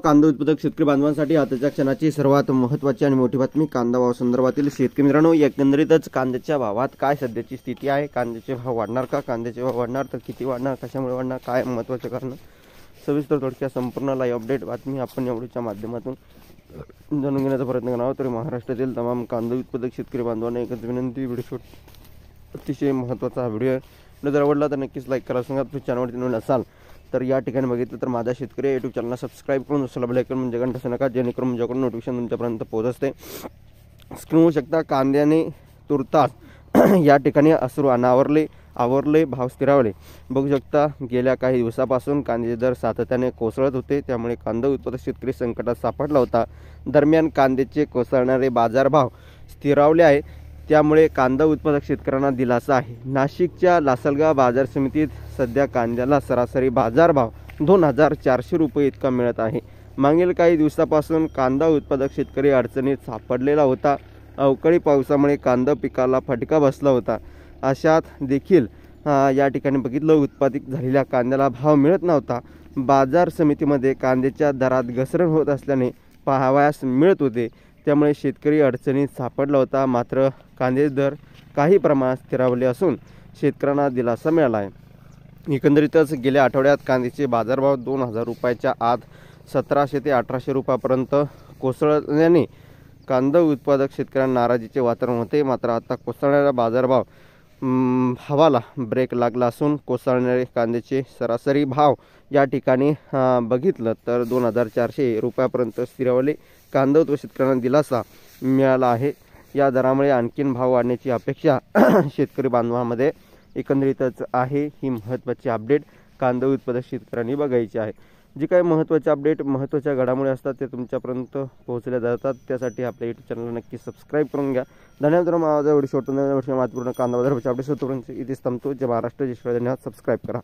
कांदा उत्पादक शेतकरी बांधवांसाठी आताच्या क्षणाची सर्वात महत्त्वाची आणि मोठी बातमी कांदा भाव संदर्भातील शेतकरी मित्रांनो, एकंदरीतच कांद्याच्या भावात काय सध्याची स्थिती आहे, कांद्याचे भाव वाढणार का, कांद्याचे भाव वाढणार तर किती वाढणार, कशामुळे वाढणार, काय महत्त्वाचे कारण, सविस्तर थोडक्यात संपूर्ण लाईव्ह अपडेट बातमी आपण एवढीच्या माध्यमातून जाणून घेण्याचा प्रयत्न करणार आहोत। तर महाराष्ट्रातील तमाम कांदा उत्पादक शेतकरी बांधवांना एकच विनंती, व्हिडिओ अतिशय महत्त्वाचा हा व्हिडिओ आहे। जर आवडला तर नक्कीच लाईक करा। सांगा तुम्ही चॅनलवरती नवीन असाल तर या ठिकाणी बघितलं तर माझा शेतकरी यूट्यूब चॅनलला सबस्क्राईब करून दुसरा बेल आयकॉन म्हणजे घंटा नका, जेणेकरून माझ्याकडून नोटिफिकेशन तुमच्यापर्यंत पोहोचत असते। स्क्रीन होऊ शकता कांद्याने तुर्तास या ठिकाणी अश्रू आवरले भाव स्थिरावले। बघू शकता गेल्या काही दिवसापासून कांद्याचे दर सातत्याने कोसळत होते, त्यामुळे कांदा उत्पादक शेतकरी संकटात सापडला होता। दरम्यान कांद्याचे कोसळणारे बाजारभाव स्थिरावले आहे, त्यामुळे कांदा उत्पादक शेतकऱ्यांना दिलासा आहे। नाशिकच्या लासलगाव बाजार समितीत सध्या कांद्याला सरासरी बाजारभाव 2400 रुपये इतका मिळत आहे। मागील काही दिवसापासून कांदा उत्पादक शेतकरी अडचणीत सापडलेला होता। अवकाळी पावसामुळे कांदा पिकाला फटका बसला होता। अशात देखील या ठिकाणी बघितलं उत्पादित झालेल्या कांद्याला भाव मिळत नव्हता। बाजार समितीमध्ये कांद्याच्या दरात घसरण होत असल्याने पाहावयास मिळत होते, त्यामुळे शेतकरी अडचणीत सापडला होता। मात्र कांद्याचे दर काही प्रमाणात स्थिरावले असून शेतकऱ्यांना दिलासा मिळाला आहे। एकंदरीतच गेल्या आठवड्यात कांद्याचे बाजारभाव 2000 रुपयाच्या आत 1700 ते 1800 रुपयापर्यंत कोसळल्याने कांदा उत्पादक शेतकऱ्यांना नाराजीचे वातावरण होते। मात्र आता कोसळणारा बाजारभाव भावाला ब्रेक लागला असून कोसळणारे कांद्याचे सरासरी भाव या ठिकाणी बघितलं तर 2400 रुपयापर्यंत स्थिरावले। कांदा उत्पादक शेतकऱ्यांना दिलासा मिळाला आहे। या दरामुळे आणखीन भाव वाढण्याची अपेक्षा शेतकरी बांधवांमध्ये एकंदरीतच आहे। ही महत्त्वाची अपडेट कांदा उत्पादक शेतकऱ्यांनी बघायची आहे। जे काही महत्त्वाचे अपडेट महत्त्वाच्या घडामोडी असतात ते तुमच्यापर्यंत पोहोचल्या जातात, त्यासाठी आपल्या यूट्यूब चॅनलला नक्की सबस्क्राईब करून घ्या। धन्यवाद। माझा व्हिडिओ शेवटून महत्त्वपूर्ण कांदा बाजाराचे अपडेट्स होतो इथेच थांबतो। जय महाराष्ट्र, जय श्री, धन्यवाद। सबस्क्राईब करा।